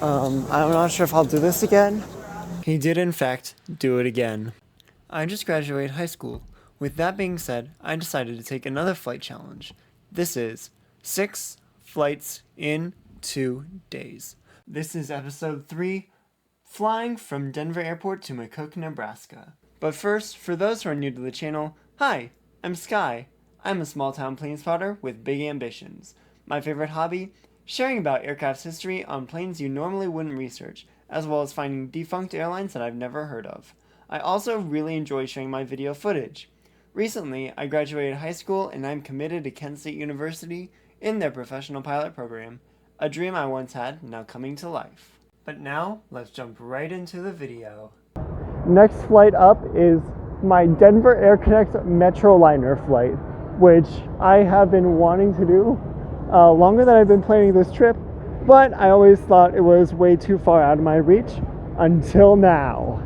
I'm not sure if I'll do this again. He did, in fact, do it again. I just graduated high school. With that being said, I decided to take another flight challenge. This is 6 flights in 2 days. This is episode 3, flying from Denver Airport to McCook, Nebraska. But first, for those who are new to the channel, hi, I'm Sky. I'm a small-town plane spotter with big ambitions. My favorite hobby? Sharing about aircraft's history on planes you normally wouldn't research, as well as finding defunct airlines that I've never heard of. I also really enjoy sharing my video footage. Recently, I graduated high school and I'm committed to Kent State University in their professional pilot program, a dream I once had now coming to life. But now, let's jump right into the video. Next flight up is my Denver AirConnect Metroliner flight, which I have been wanting to do longer than I've been planning this trip, but I always thought it was way too far out of my reach until now.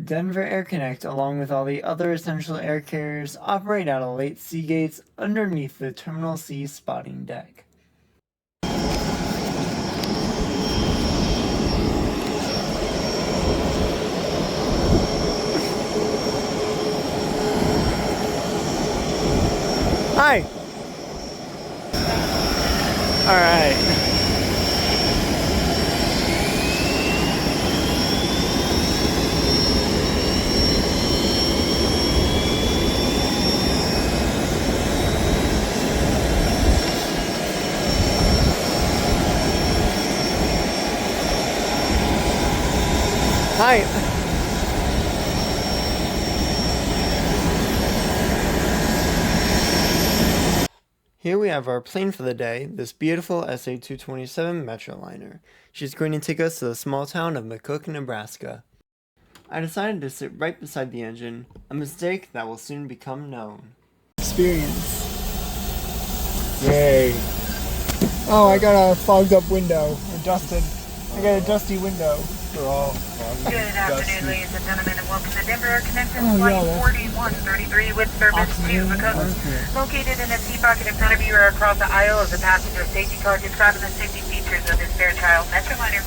Denver AirConnect, along with all the other essential air carriers, operate out of late sea gates underneath the Terminal C spotting deck. Hi! Alright. Hi. Here we have our plane for the day, this beautiful SA-227 Metroliner. She's going to take us to the small town of McCook, Nebraska. I decided to sit right beside the engine, a mistake that will soon become known. Experience. Yay. Oh, I got a fogged up window, or dusted. I got a dusty window. We're all Good afternoon, ladies and gentlemen, and welcome to Denver AirConnect Flight 4133 with service to McCook. Located in a seat pocket in front of you or across the aisle is a passenger safety card describing the safety features of this Fairchild Metroliner.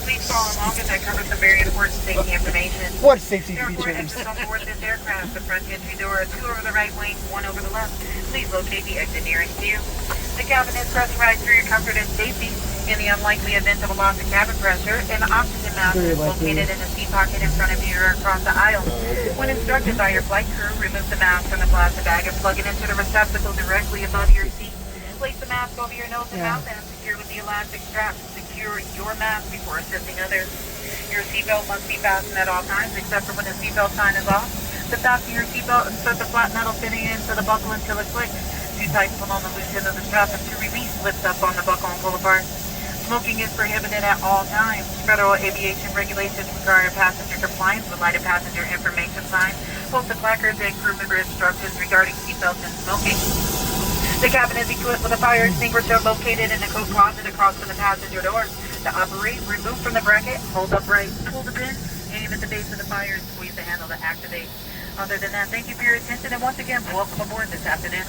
Please follow along as I cover some very important safety information. What safety There are 4 features? exits on board this aircraft. The front entry door, 2 over the right wing, 1 over the left. Please locate the exit nearest you. The cabin is pressurized for your comfort and safety. In the unlikely event of a loss of cabin pressure, an oxygen mask is located in the seat pocket in front of you or across the aisle. When instructed by your flight crew, remove the mask from the plastic bag and plug it into the receptacle directly above your seat. Place the mask over your nose and mouth and secure with the elastic strap. Secure your mask before assisting others. Your seatbelt must be fastened at all times except for when the seatbelt sign is off. To fasten your seatbelt, insert the flat metal fitting into the buckle until it clicks. To tighten pull on the loose end of the strap and to release, lift up on the buckle and pull apart. Smoking is prohibited at all times. Federal aviation regulations require passenger compliance with lighted passenger information signs, posted placards, and crew member instructions regarding seatbelts and smoking. The cabin is equipped with a fire extinguisher located in the coat closet across from the passenger door. To operate, remove from the bracket, hold upright, pull the pin, aim at the base of the fire, and squeeze the handle to activate. Other than that, thank you for your attention, and once again, welcome aboard this afternoon.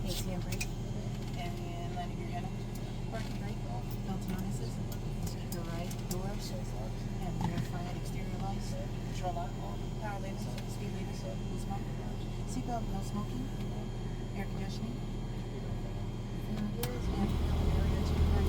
ATM brake, and letting your head up. Parking brake, belt and harnesses, your right door, and verify exterior lights, control lock, power lamps, speed limits, no smoke, seatbelt, no smoking, air conditioning, and area to park.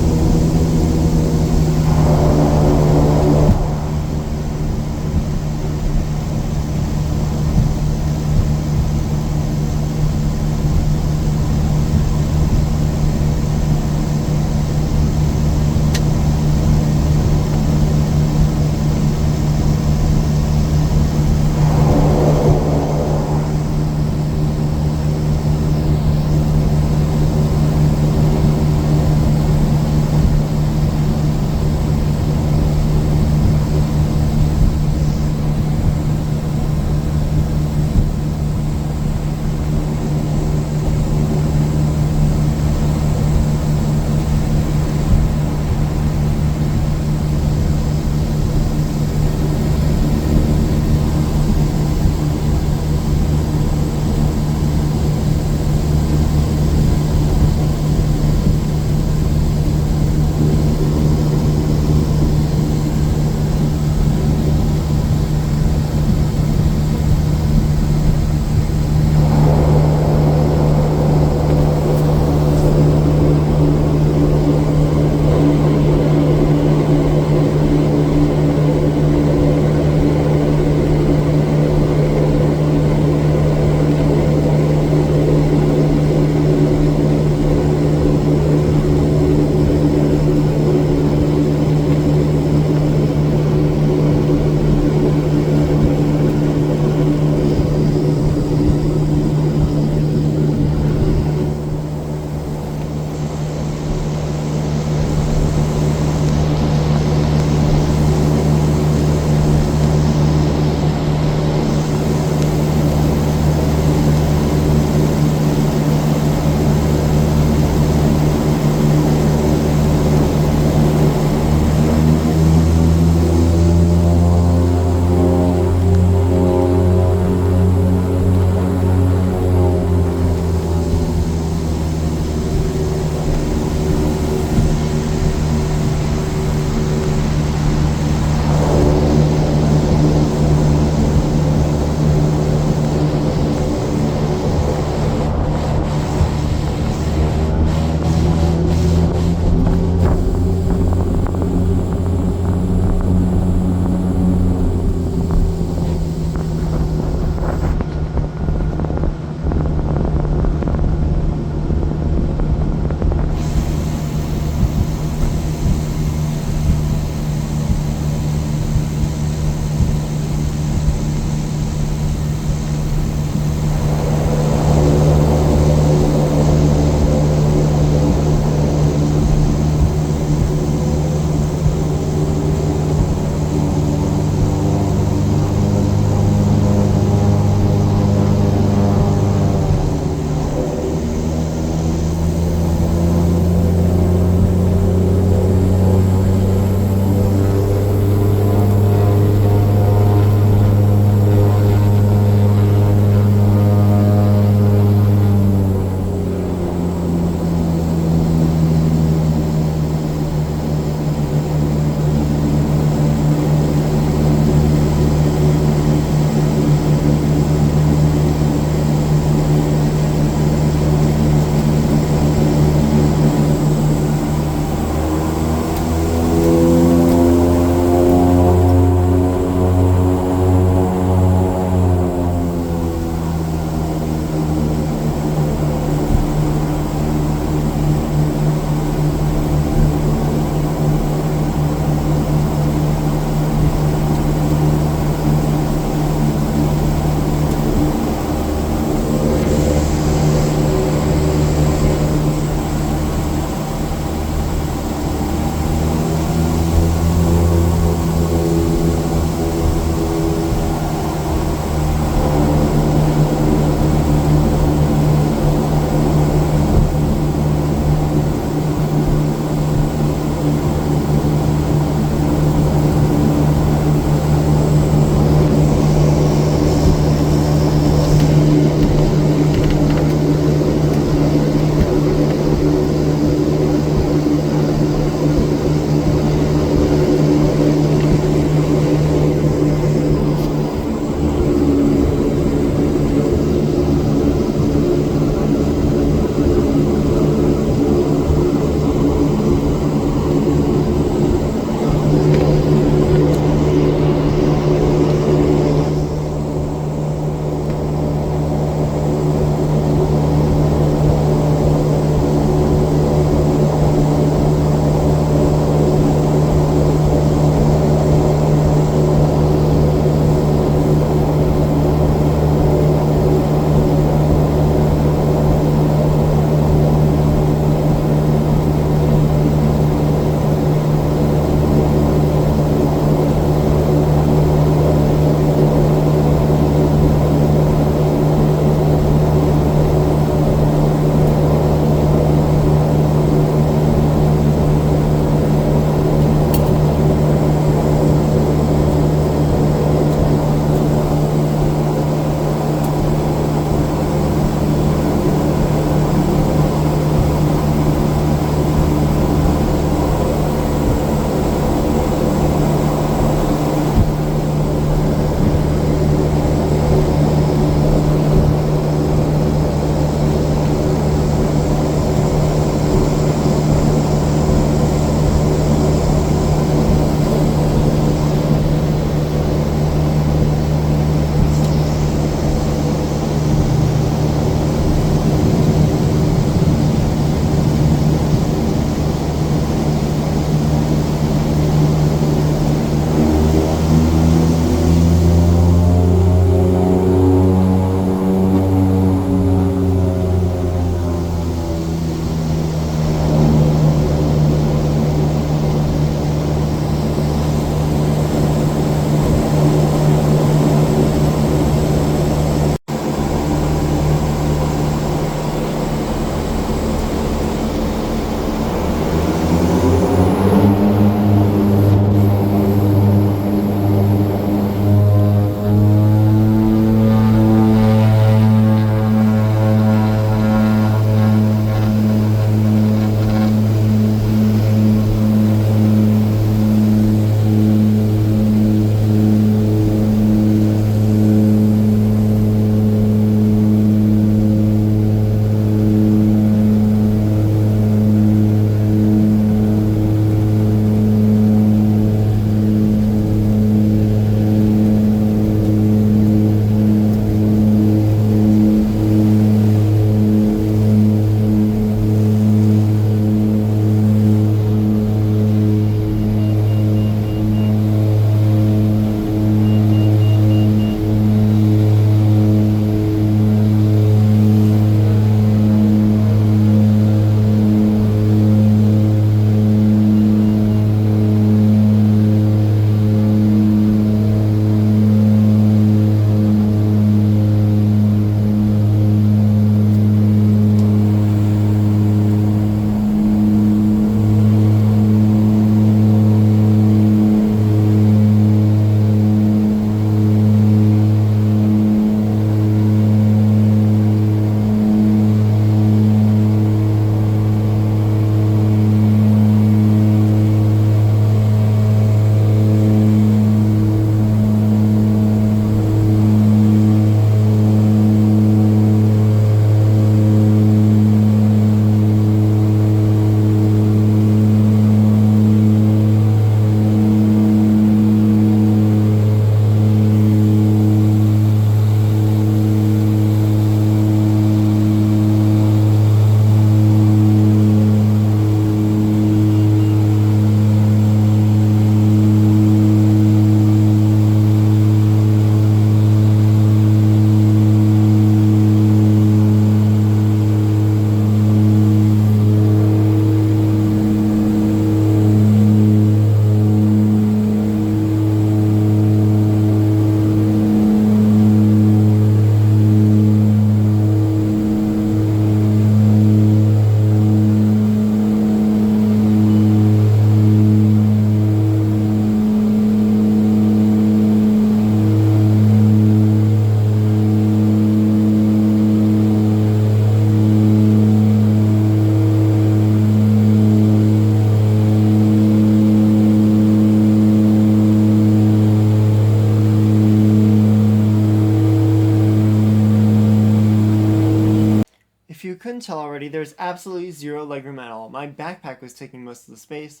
If you couldn't tell already, there's absolutely zero legroom at all. My backpack was taking most of the space.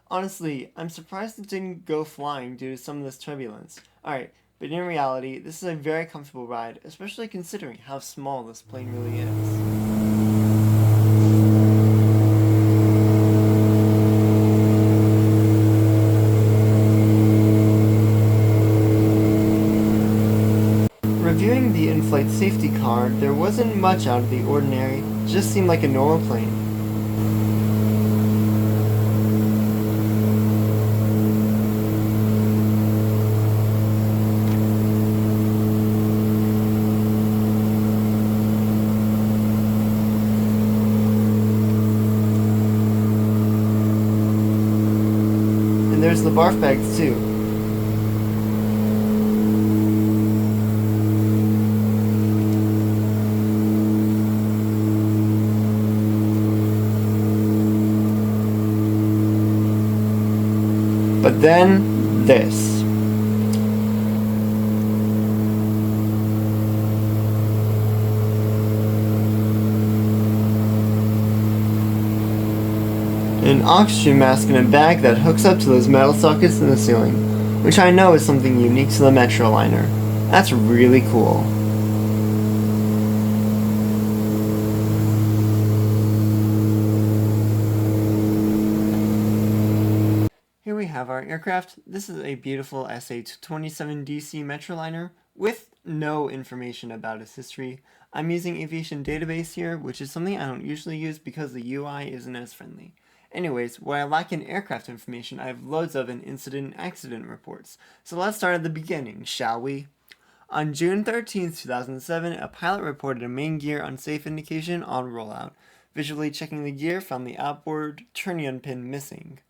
Honestly, I'm surprised it didn't go flying due to some of this turbulence. Alright, but in reality, this is a very comfortable ride, especially considering how small this plane really is. Reviewing the in-flight safety card, there wasn't much out of the ordinary, it just seemed like a normal plane. And there's the barf bags too. But then, this. An oxygen mask in a bag that hooks up to those metal sockets in the ceiling, which I know is something unique to the Metroliner. That's really cool. Here we have our aircraft. This is a beautiful SA-27DC Metroliner with no information about its history. I'm using Aviation Database here, which is something I don't usually use because the UI isn't as friendly. Anyways, what I lack in aircraft information, I have loads of in incident and accident reports. So let's start at the beginning, shall we? On June 13, 2007, a pilot reported a main gear unsafe indication on rollout. Visually checking the gear, found the outboard turnion pin missing.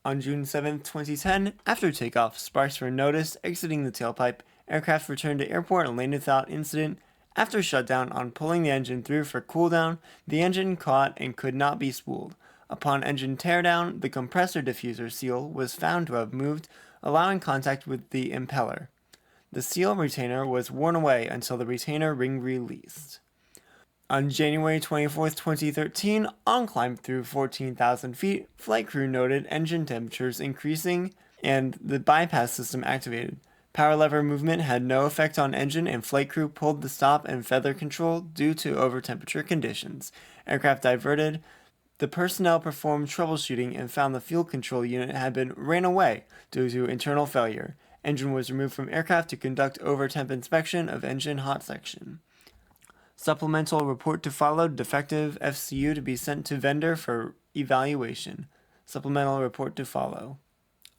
On June 7, 2010, after takeoff, sparks were noticed exiting the tailpipe. Aircraft returned to airport and landed without incident. After shutdown, on pulling the engine through for cooldown, the engine caught and could not be spooled. Upon engine teardown, the compressor diffuser seal was found to have moved, allowing contact with the impeller. The seal retainer was worn away until the retainer ring released. On January 24, 2013, on climb through 14,000 feet, flight crew noted engine temperatures increasing and the bypass system activated. Power lever movement had no effect on engine and flight crew pulled the stop and feather control due to over temperature conditions. Aircraft diverted. The personnel performed troubleshooting and found the fuel control unit had been ran away due to internal failure. Engine was removed from aircraft to conduct over-temp inspection of engine hot section. Supplemental report to follow, defective FCU to be sent to vendor for evaluation. Supplemental report to follow.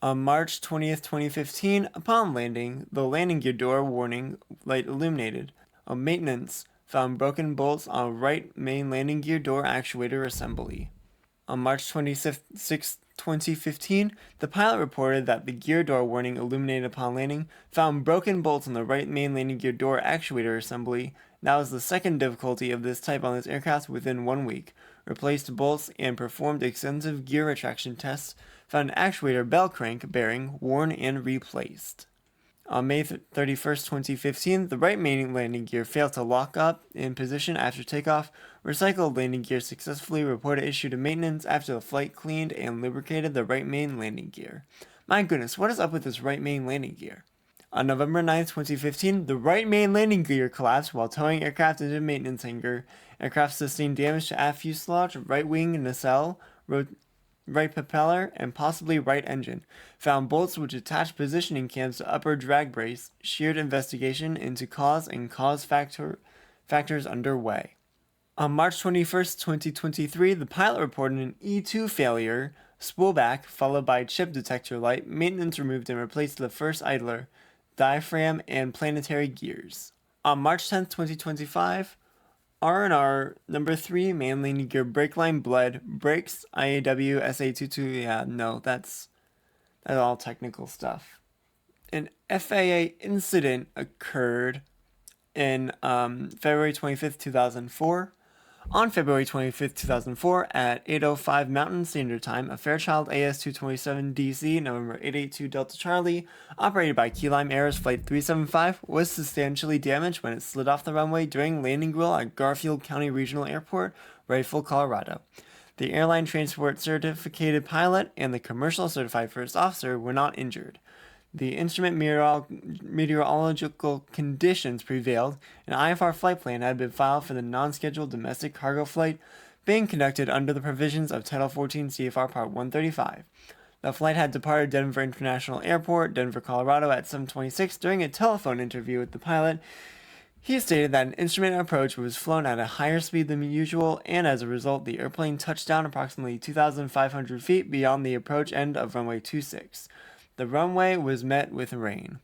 On March 20th, 2015, upon landing, the landing gear door warning light illuminated. On maintenance, found broken bolts on right main landing gear door actuator assembly. On March 26, 2015, the pilot reported that the gear door warning illuminated upon landing found broken bolts on the right main landing gear door actuator assembly. That was the second difficulty of this type on this aircraft within 1 week. Replaced bolts and performed extensive gear retraction tests, found actuator bell crank bearing worn and replaced. On May 31st, 2015, the right main landing gear failed to lock up in position after takeoff. Recycled landing gear successfully reported issue to maintenance after the flight cleaned and lubricated the right main landing gear. My goodness, what is up with this right main landing gear? On November 9th, 2015, the right main landing gear collapsed while towing aircraft into a maintenance hangar. Aircraft sustained damage to aft fuselage, right wing nacelle, right propeller, and possibly right engine. Found bolts which attached positioning cams to upper drag brace. Sheared investigation into cause and cause factors underway. On March 21st, 2023, the pilot reported an E2 failure, spool back, followed by chip detector light. Maintenance removed and replaced the first idler, diaphragm, and planetary gears. On March 10th, 2025, R&R number 3 main landing gear brake line bled, brakes, IAW, SA22, yeah, no, that's all technical stuff. An FAA incident occurred in February 25th, 2004. On February 25, 2004, at 8:05 Mountain Standard Time, a Fairchild AS-227 DC, November 882 Delta Charlie, operated by Key Lime Air's Flight 375, was substantially damaged when it slid off the runway during landing wheel at Garfield County Regional Airport, Rifle, Colorado. The airline transport certificated pilot and the commercial certified first officer were not injured. The instrument meteorological conditions prevailed. An IFR flight plan had been filed for the non-scheduled domestic cargo flight being conducted under the provisions of Title 14 CFR Part 135. The flight had departed Denver International Airport, Denver, Colorado at 7:26. During a telephone interview with the pilot, he stated that an instrument approach was flown at a higher speed than usual, and as a result, the airplane touched down approximately 2,500 feet beyond the approach end of runway 26. The runway was met with rain.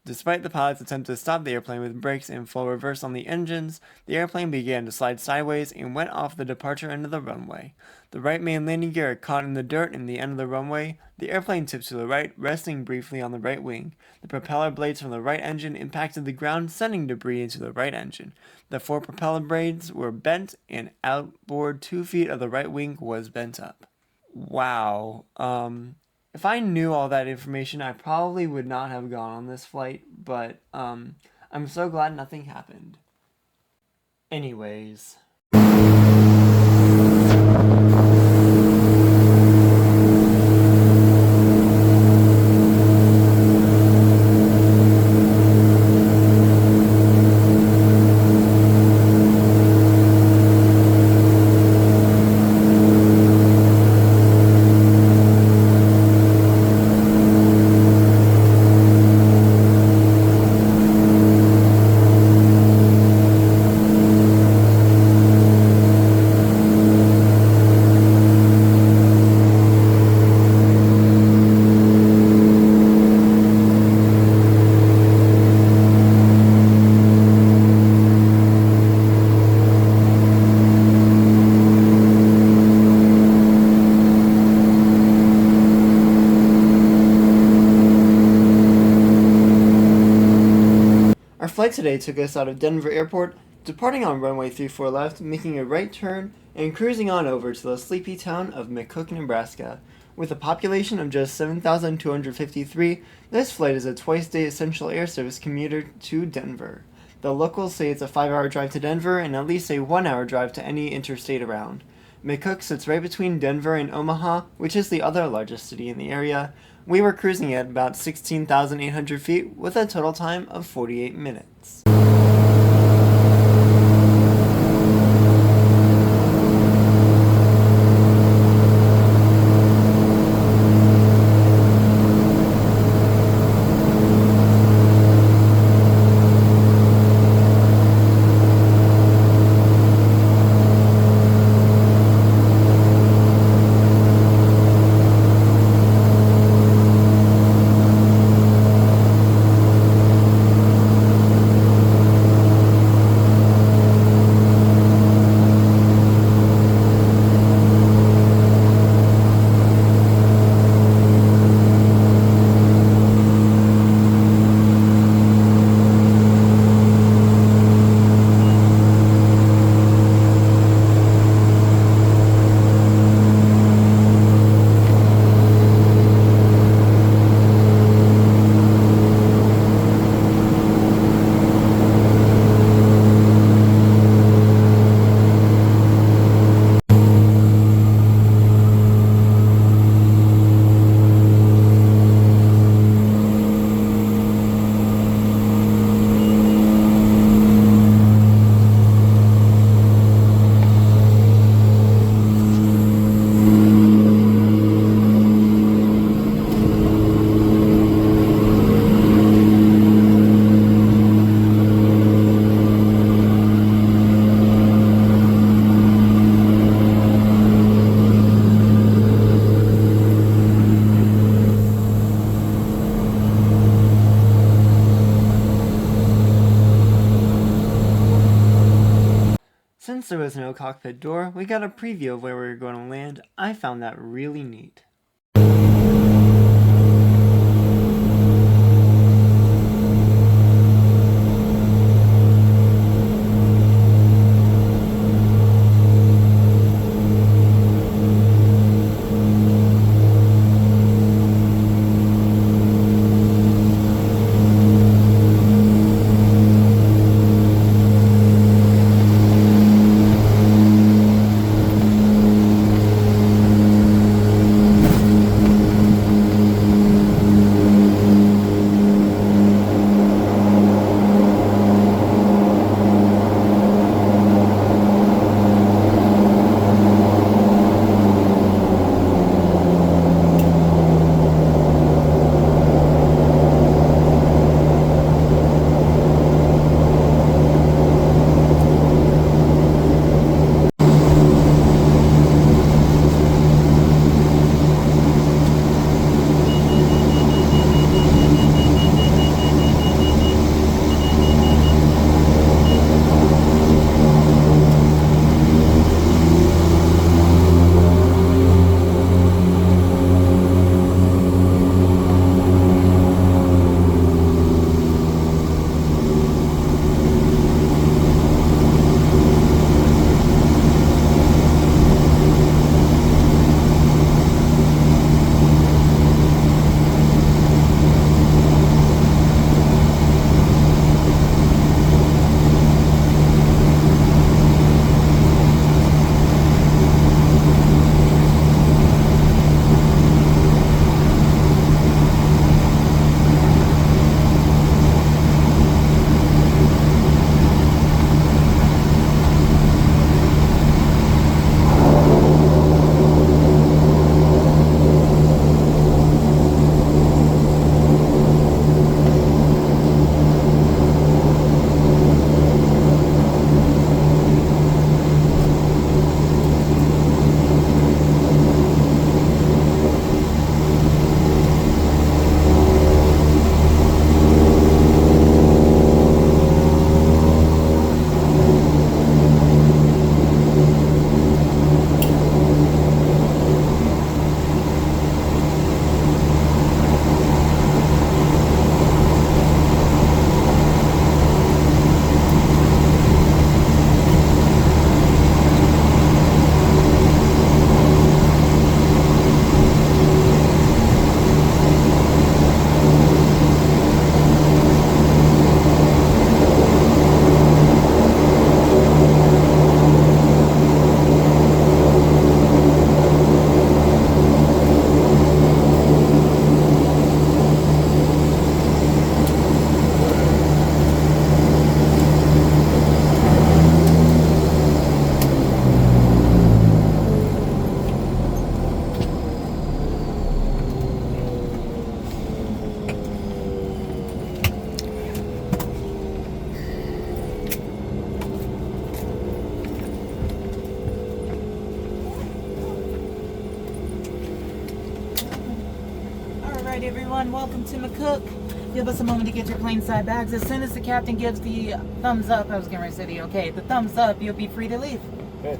Despite the pilot's attempt to stop the airplane with brakes and full reverse on the engines, the airplane began to slide sideways and went off the departure end of the runway. The right main landing gear caught in the dirt in the end of the runway. The airplane tipped to the right, resting briefly on the right wing. The propeller blades from the right engine impacted the ground, sending debris into the right engine. The 4 propeller blades were bent, and outboard 2 feet of the right wing was bent up. Wow. If I knew all that information, I probably would not have gone on this flight, but I'm so glad nothing happened. Anyways. Our flight today took us out of Denver Airport, departing on runway 34 left, making a right turn, and cruising on over to the sleepy town of McCook, Nebraska. With a population of just 7,253, this flight is a twice-day essential air service commuter to Denver. The locals say it's a 5-hour drive to Denver and at least a 1-hour drive to any interstate around. McCook sits right between Denver and Omaha, which is the other largest city in the area. We were cruising at about 16,800 feet with a total time of 48 minutes. Since there was no cockpit door, we got a preview of where we were going to land. I found that really neat. Alright everyone, welcome to McCook. Give us a moment to get your plane side bags. As soon as the captain gives the thumbs up, I was going to say the okay, the thumbs up, you'll be free to leave. Okay.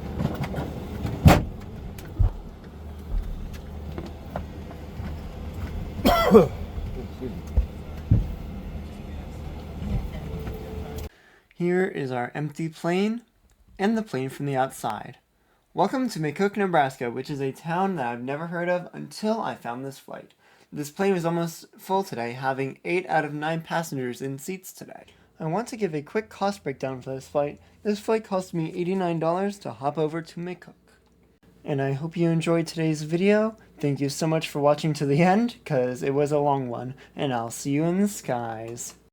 Here is our empty plane and the plane from the outside. Welcome to McCook, Nebraska, which is a town that I've never heard of until I found this flight. This plane was almost full today, having 8 out of 9 passengers in seats today. I want to give a quick cost breakdown for this flight. This flight cost me $89 to hop over to McCook. And I hope you enjoyed today's video. Thank you so much for watching to the end, because it was a long one, and I'll see you in the skies.